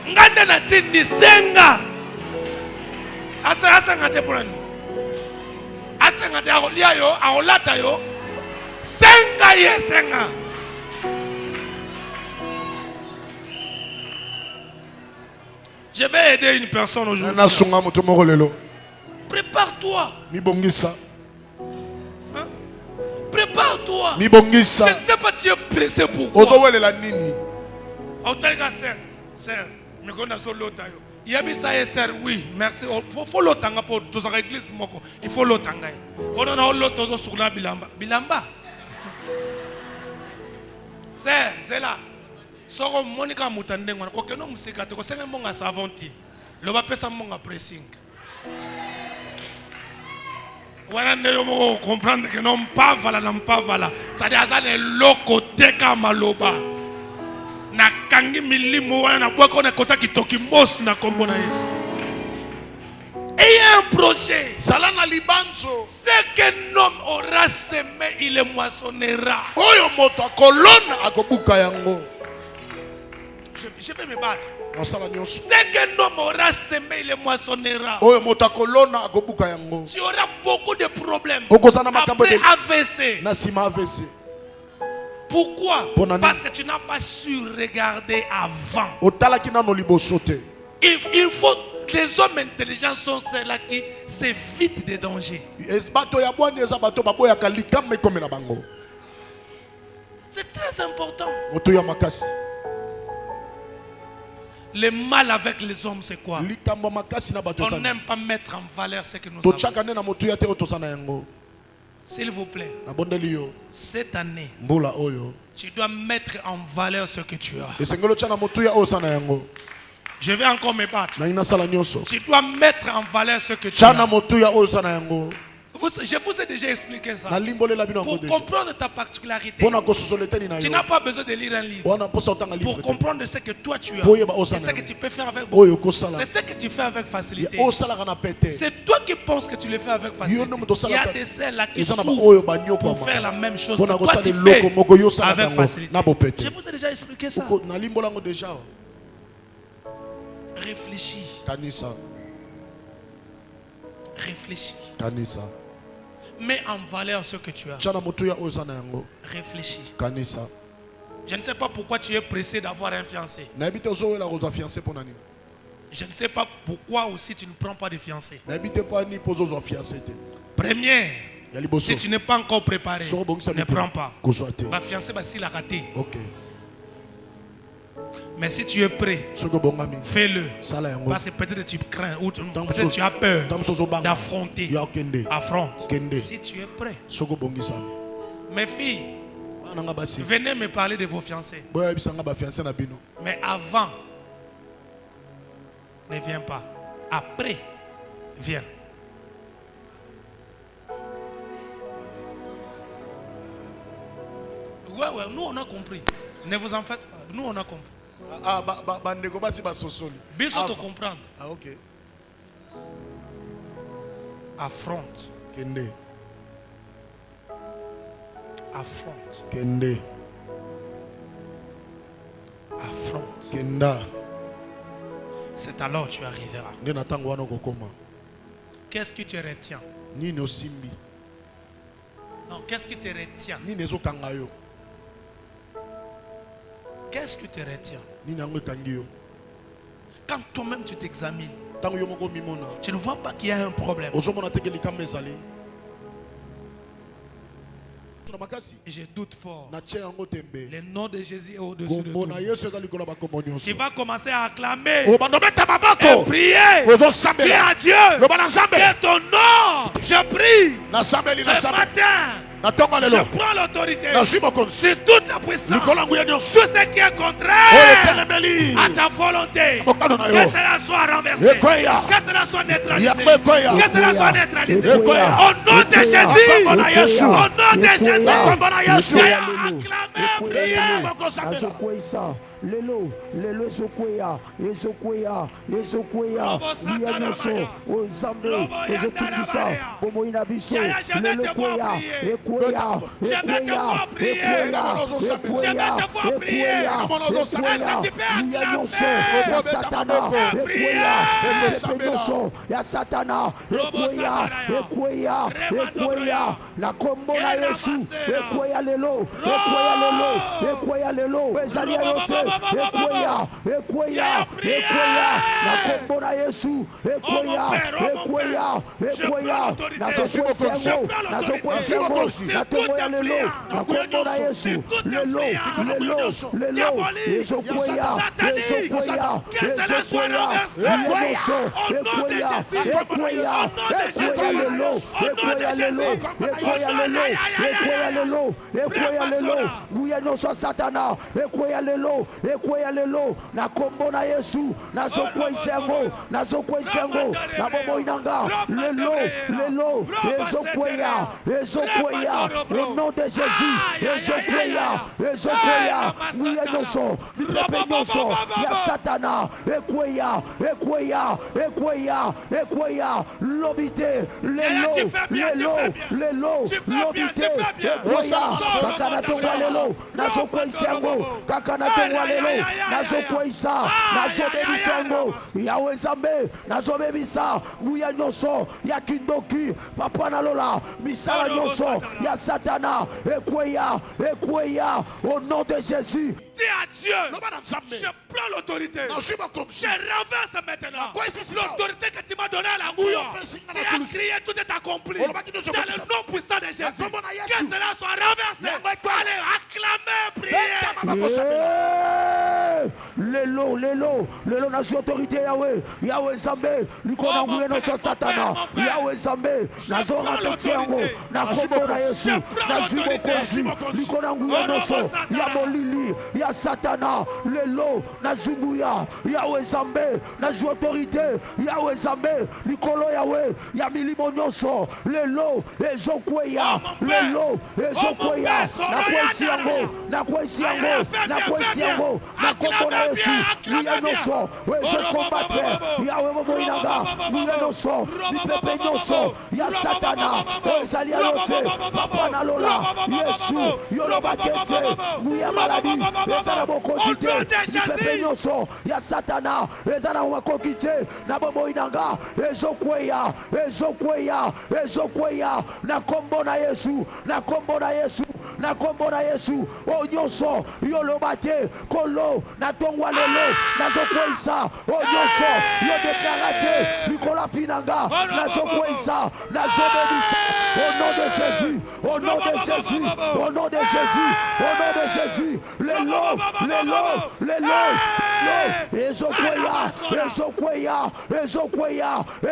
[SPEAKER 1] Ngande ratindi senga. Asa ngate polani. Asa ngate akolia yo, akolata yo. Senga ye senga. Je vais aider une personne aujourd'hui. Prépare-toi. Hein? Prépare-toi. Je ne sais pas tu es pressé pourquoi. Sœur, il y a ça sœur, oui, merci. Il faut l'otanga pour toute l'église. Il faut l'otanga. On a l'autre sur la bilamba. Bilamba. Sœur, c'est là. Soko Monica Mutande, ko keno musika to ko senga monga savonti. Lo ba pesa monga pressing. Wana ne yo mo comprendre que non pas vala non pas vala. Ça dit azane loko teka maloba. Na kangi milimo wana na bwa ko na kota kitoki mos na kombo na Yesu. Ayez un projet.
[SPEAKER 2] Salana libanzo.
[SPEAKER 1] Ce qu'un homme aura semé, il le moissonnera.
[SPEAKER 2] Oyo moto kolona akobuka yango.
[SPEAKER 1] Je vais me battre. C'est qu'un homme aura semé, il le moissonnera. Tu auras beaucoup de problèmes. Après AVC. Pourquoi? Parce que tu n'as pas su regarder avant. Il faut. Les hommes intelligents sont ceux-là qui s'évitent des dangers. C'est très important. Le mal avec les hommes, c'est quoi? On n'aime pas mettre en valeur ce que nous avons. S'il vous plaît, cette année, tu dois mettre en valeur ce que tu as. Je vais encore me battre. Tu dois mettre en valeur ce que tu as. Je vous ai déjà expliqué ça. Pour comprendre ta particularité, tu n'as pas besoin de lire un livre. Pour comprendre ce que toi tu as, c'est ce que tu peux faire avec beaucoup. C'est ce que tu fais avec facilité. C'est toi qui penses que tu le fais avec facilité. Il y a des celles-là qui souffrent pour faire la même chose. Toi tu fais avec facilité. Je vous ai déjà expliqué ça. Réfléchis. Réfléchis. Mets en valeur ce que tu as. Réfléchis. Je ne sais pas pourquoi tu es pressé d'avoir un fiancé. Je ne sais pas pourquoi aussi tu ne prends pas de fiancé. Première, si tu n'es pas encore préparé, ne prends pas. Ma fiancé, s'il a raté. Mais si tu es prêt, fais-le. Parce que peut-être tu crains ou peut-être tu as peur d'affronter. Affronte. Si tu es prêt. Mes filles, venez me parler de vos fiancés. Mais avant, ne viens pas. Après, viens. Ouais, nous on a compris. Ne vous en faites pas. Nous on a compris. Biso te comprendre.
[SPEAKER 2] Ah, ok.
[SPEAKER 1] Affronte.
[SPEAKER 2] Kende.
[SPEAKER 1] Affronte.
[SPEAKER 2] Kende.
[SPEAKER 1] Affronte.
[SPEAKER 2] Kenda.
[SPEAKER 1] C'est alors que tu arriveras. Qu'est-ce qui te retient? Non, qu'est-ce qui te retient? Qu'est-ce qui te retient? Quand toi-même tu t'examines, tu ne vois pas qu'il y a un problème. Je doute fort. Le nom de Jésus est au-dessus de tout. Tu vas commencer à acclamer et prier. Dis à Dieu que ton nom, je prie ce matin. Je prends l'autorité sur toute ta puissance. Tout ce qui est contraire à ta volonté, que cela soit renversé, que cela soit neutralisé, que cela soit neutralisé. Au nom de Jésus, au nom de Jésus, acclamez, priez.
[SPEAKER 3] Lelo Sokoya, Ezokoya, Lianoso, Ozambe, Ezokubisa, Bomoina Biso, Lelo Koya, Ekoya, Lianoso, Ya Satana, Ya Satana, Ekoya, la combo na Yesu, Ekoya Lelo, Ezalia Yote. Ekoya, na kombo na Yesu, Ekoya, na zokwesengo, na tombo ya lelo, na kombo na Yesu, lelo, Ezokoya, Satana, Ekoya lelo, na kombo na Yesu, na zokwesengo, na bobo inanga, lelo, Ezokoya, au nom de Jésus, Ezokoya, Mouyennoso, ya Satana, Ekoya, lobite, lelo, lobite, Ekoya, kakana tongwa lelo, na zokwesengo, kakana tongwa lelo, nazokweisa, nazobebisengo, yawe Nzambe, nazobebisa, nguya nyonso, ya kindoki, papa nalola, misala nyonso, ya Satana, Ekoya, au nom de Jésus.
[SPEAKER 1] Dis à Dieu, je prends l'autorité, je renverse maintenant l'autorité que tu m'as donnée à la gloire. Tu as crié, tout est accompli. Dans le nom puissant de Jésus, que cela soit renversé. Allez, acclamez, priez.
[SPEAKER 3] Lelo, na autorité Yahweh Nzambe, likona nguye no Satana, Yahweh Nzambe, na zona tetiango, na kombo na Yesu, na zibokozi, likona nguye no so, ya molili, ya Satana, lelo, na zunguya, Yahweh Nzambe, na autorité, Yahweh Nzambe, likolo Yahweh, ya milimo nyonso, lelo, ezokweya, na kwesiango, na kombo na Yesu, Yanoso, combattre, Yahweh Momoinaga, Yanoso, Nipepe Noso, Ya Satana, Zalia Yote, Papa Nalola, Yesu, Yolobakete, Mouya Maladi, Ezana Bokotite, Nipepe Noso, Ya Satana, Ezana Wakokite, Nabomoinaga, Ezokweya, na kombo na Yesu, na kombo na Yesu, Onyoso, Yolobate, Kolo, na tongwa lelo, na zokweisa, Onyoso, yo déclarate, Nicolas Finanga, na zokweisa, na zobebisa, au nom de Jésus, lelo,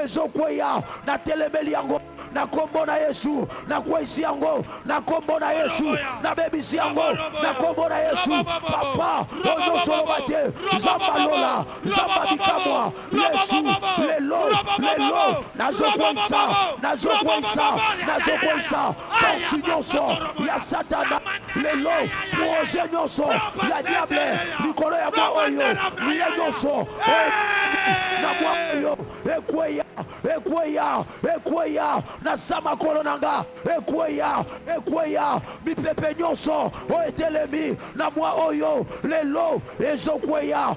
[SPEAKER 3] Ezokweya, na telemeli yango, na kombo na Yesu na kwesi yango na kombo na Yesu na bebisi yango na kombo na Yesu papa oyo solo bate zamba lola zamba bikamwa Yesu lelo nazokwesa kasi nyonso ya satana lelo projet nyonso ya diable likolo ya mwa oyo liye nyonso na mwa oyo ekweya na samakolo nanga ekweya mipepe nyonso o etelemi na mwa oyo lelo ezokweya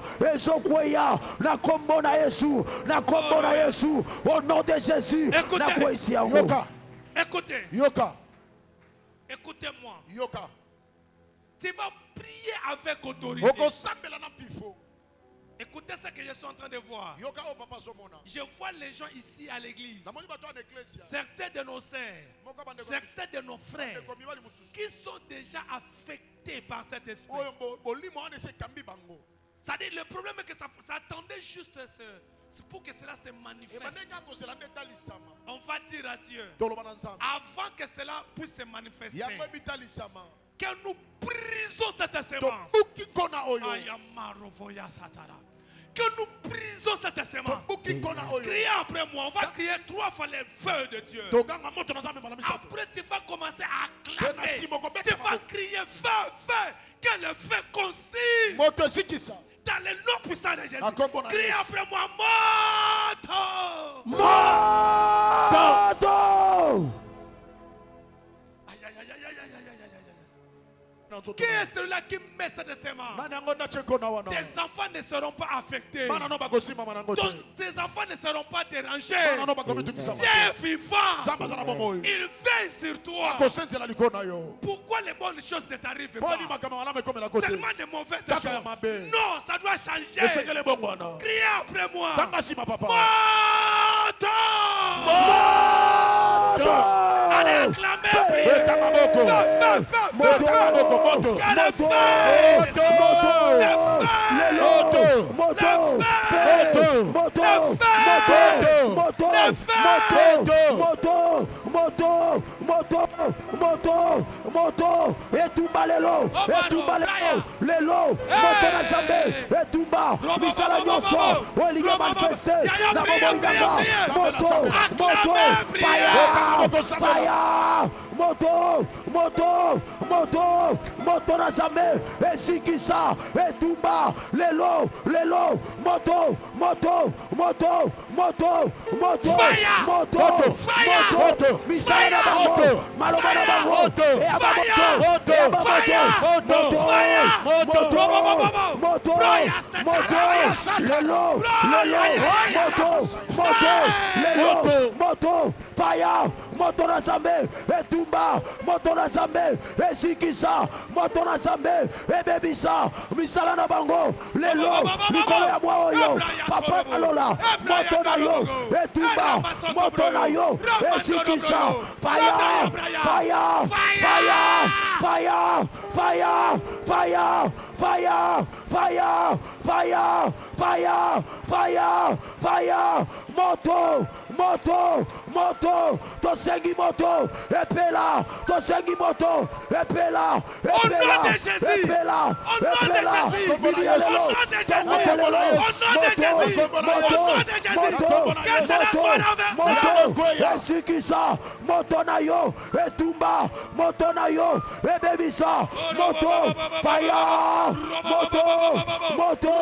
[SPEAKER 3] na kombo na Yesu au nom de Jésus na kwesi yango.
[SPEAKER 1] Écoutez-moi.
[SPEAKER 2] Yoka.
[SPEAKER 1] Tu vas prier avec autorité. Écoutez ce que je suis en train de voir. Je vois les gens ici à l'église. Certains de nos sœurs, certains de nos frères qui sont déjà affectés par cet esprit. C'est-à-dire le problème est que ça attendait juste c'est pour que cela se manifeste. On va dire à Dieu, avant que cela puisse se manifester, que nous brisons cette semence. Que nous brisons cette semence. Criez après moi. On va crier 3 fois les feux de Dieu. Après tu vas commencer à acclamer. Tu vas crier feu. Que le feu consigne. Dans le nom puissant de Jésus. Criez après moi. Moto. Qui est celui-là qui met cette semence? Tes enfants ne seront pas affectés. Tes enfants ne seront pas dérangés. Dieu est vivant. Il veille sur toi. Pourquoi les bonnes choses ne t'arrivent pas? Seulement de mauvaises choses. Non, ça doit changer. Criez après moi. Allez acclamer.
[SPEAKER 3] Moto, etumba lelo, moto na zambe, etumba, misala nyonso, olinga manifeste, na bobo inganga, moto na zambe, esikisa, etumba, lelo, moto, misala na bango, maloba na bango, moto na zambe, etumba, moto na zambe, esikisa, moto na zambe, ebebisa, misala na bango, lelo, mikolo ya mwa oyo, papa alola, moto na yo, etumba, moto na yo, esikisa, fire, moto, tosengi moto, epela, tosengi moto, epela, esikisa, moto na yo, etumba, moto na yo, ebebisa, moto, fire, moto.